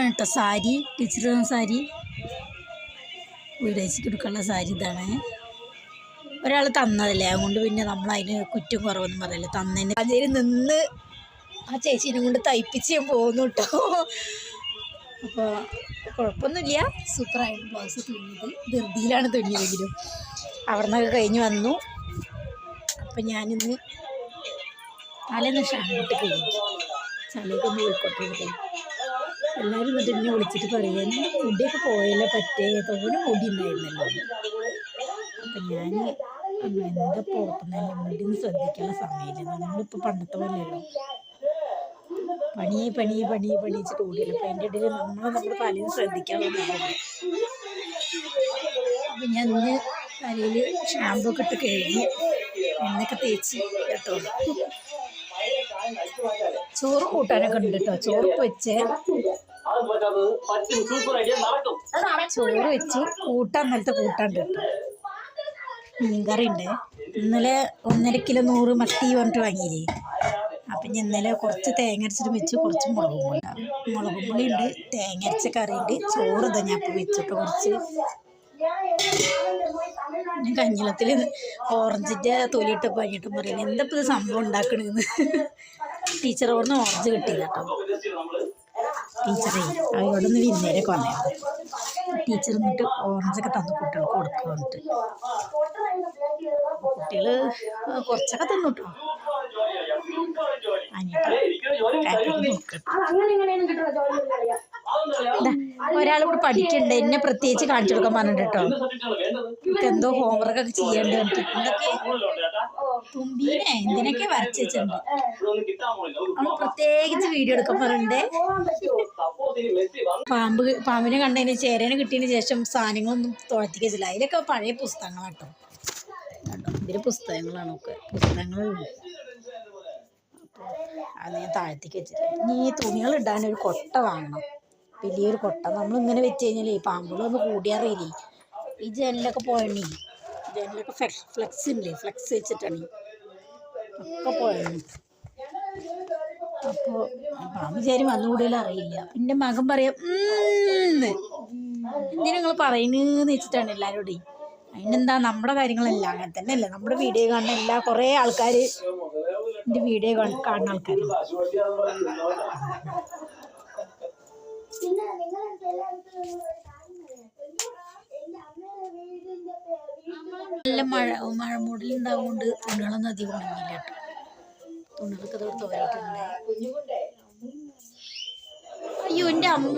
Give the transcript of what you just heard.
കേട്ടോ സാരി, ടീച്ചർ സാരി, വീടേച്ചിക്ക് എടുക്കാനുള്ള സാരി ഇതാണ്. ഒരാൾ തന്നതല്ലേ, അതുകൊണ്ട് പിന്നെ നമ്മളതിന് കുറ്റം കുറവൊന്നും പറയല്ല. തന്നതിന് അതിൽ നിന്ന് ആ ചേച്ചീനെ കൊണ്ട് തയ്പ്പിച്ച് ഞാൻ പോകുന്നു കേട്ടോ. അപ്പോൾ കുഴപ്പമൊന്നുമില്ല, സൂപ്പറായിട്ട് ബ്ലൗസ് തുന്നിയത്. ധൃതിയിലാണ് തുന്നിയതെങ്കിലും അവിടെ നിന്നൊക്കെ കഴിഞ്ഞ് വന്നു. അപ്പം ഞാനിന്ന് തലേന്ന് ഷാമ്പൂട്ട് കഴിഞ്ഞു ചളിയൊക്കെ ഒന്ന് പോയിക്കോട്ടെ. എല്ലാവരും എന്നിട്ട് എന്നെ വിളിച്ചിട്ട് പറയാൻ മുടിയൊക്കെ പോയല്ലോ, പറ്റേ തോനെ മുടി ഉണ്ടായിരുന്നല്ലോ. അപ്പം ഞാൻ എന്താ പുറത്തുനിന്നല്ല മുടിയൊന്നും ശ്രദ്ധിക്കാനുള്ള സമയമില്ല. നമ്മളിപ്പോൾ പണ്ടത്തെ പോലെയല്ലോ, പണിച്ചിട്ട് ഓടിയല്ലോ. അപ്പം അതിൻ്റെ ഇടയിൽ നമ്മുടെ തലയിൽ ശ്രദ്ധിക്കാനുള്ളതല്ല. അപ്പം ഞാൻ ഇന്ന് തലയിൽ ഷാമ്പൂ ഒക്കെ ഇട്ട് കഴിഞ്ഞ് എണ്ണയൊക്കെ തേച്ച് കേട്ടോ. ചോറ് കൂട്ടാനൊക്കെ ഉണ്ട് കേട്ടോ. ചോറ് വെച്ച് കൂട്ടാൻ ഇന്നലത്തെ കൂട്ടാണ്ട് കേട്ടോ. മീൻകറി ഉണ്ട്. ഇന്നലെ 1.5 കിലോ 100 മത്തി പറഞ്ഞിട്ട് വാങ്ങിയില്ലേ. അപ്പം ഞാൻ ഇന്നലെ കുറച്ച് തേങ്ങ അരച്ചിട്ട് വെച്ച്, കുറച്ച് മുളകും പൊടി ഉണ്ട്, തേങ്ങ അരച്ച കറി ഉണ്ട്. ചോറ് തന്നെ ഞാൻ അപ്പം വെച്ചിട്ട് കുറച്ച് കഞ്ഞിളത്തിൽ ഓറഞ്ചിൻ്റെ തൊലിയിട്ട് കഴിഞ്ഞിട്ടും പറയുന്നത് എന്താ ഇപ്പോൾ ഇത് സംഭവം ഉണ്ടാക്കണമെന്ന്. ടീച്ചറോടൊന്ന് ഓറഞ്ച് കിട്ടിയില്ല കേട്ടോ. ടീച്ചറേ അവരോടൊന്ന് വിരുന്നേരൊക്കെ വന്നായിരുന്നു. ടീച്ചർ എന്നിട്ട് ഓറഞ്ചൊക്കെ തന്നു കുട്ടികൾക്ക് കൊടുക്കുക വന്നിട്ട്. കുട്ടികൾ കുറച്ചൊക്കെ തന്നു കേട്ടോ. ഒരാൾ കൂടെ പഠിക്കണ്ട്, എന്നെ പ്രത്യേകിച്ച് കാണിച്ചു കൊടുക്കാൻ പറഞ്ഞിട്ട് കേട്ടോ. എന്തോ ഹോംവർക്കൊക്കെ ചെയ്യേണ്ടി വന്നിട്ട് എന്തൊക്കെ തുമ്പീനെ എന്തിനൊക്കെ വരച്ച് വെച്ചിട്ടുണ്ട്. അവൾ പ്രത്യേകിച്ച് വീഡിയോ എടുക്കാൻ പറഞ്ഞിട്ടുണ്ട്. പാമ്പിനെ കണ്ടതിന് ചേരേനെ കിട്ടിയതിന് ശേഷം സാധനങ്ങളൊന്നും തുഴത്തിക്ക് വെച്ചില്ല. അതിലൊക്കെ പഴയ പുസ്തകങ്ങളാട്ടോ. ഇതിൽ പുസ്തകങ്ങളാണ് ഒക്കെ പുസ്തകങ്ങളുണ്ട്. അത് ഞാൻ താഴത്തേക്ക് വെച്ചിട്ട് ഇനി ഈ തുണികൾ ഇടാനൊരു കൊട്ട വാങ്ങണം, വലിയൊരു കൊട്ട. നമ്മളിങ്ങനെ വെച്ച് കഴിഞ്ഞാൽ പാമ്പുകളൊന്ന് കൂടിയറിയില്ലേ. ഈ ജനലൊക്കെ പോയണേ, ജനലൊക്കെ ഫ്ലെക്സ് ഇല്ലേ, ഫ്ലെക്സ് വെച്ചിട്ടാണ് ഒക്കെ പോയണേ. അപ്പോൾ പാമ്പ് ചേരി വന്നുകൂടിയാലും അറിയില്ല. എൻ്റെ മകൻ പറയാം എന്തിനാ നിങ്ങൾ പറയുന്നതെന്ന് വെച്ചിട്ടാണ് എല്ലാവരോടും. അതിനെന്താ, നമ്മുടെ കാര്യങ്ങളല്ല അങ്ങനെ തന്നെ അല്ലേ. നമ്മുടെ വീഡിയോ കാണുന്ന കുറേ ആൾക്കാർ എൻ്റെ വീഡിയോ കാണുന്ന ആൾക്കാരുണ്ട്. നല്ല മഴ മൂടലുണ്ടാവുകൊണ്ട് തുണികളൊന്നും അധികം ഉണങ്ങില്ല കേട്ടോ. തുണികൾക്ക് അതോടെ തോന്നിയിട്ടുണ്ട്. അയ്യോ എൻ്റെ അമ്മ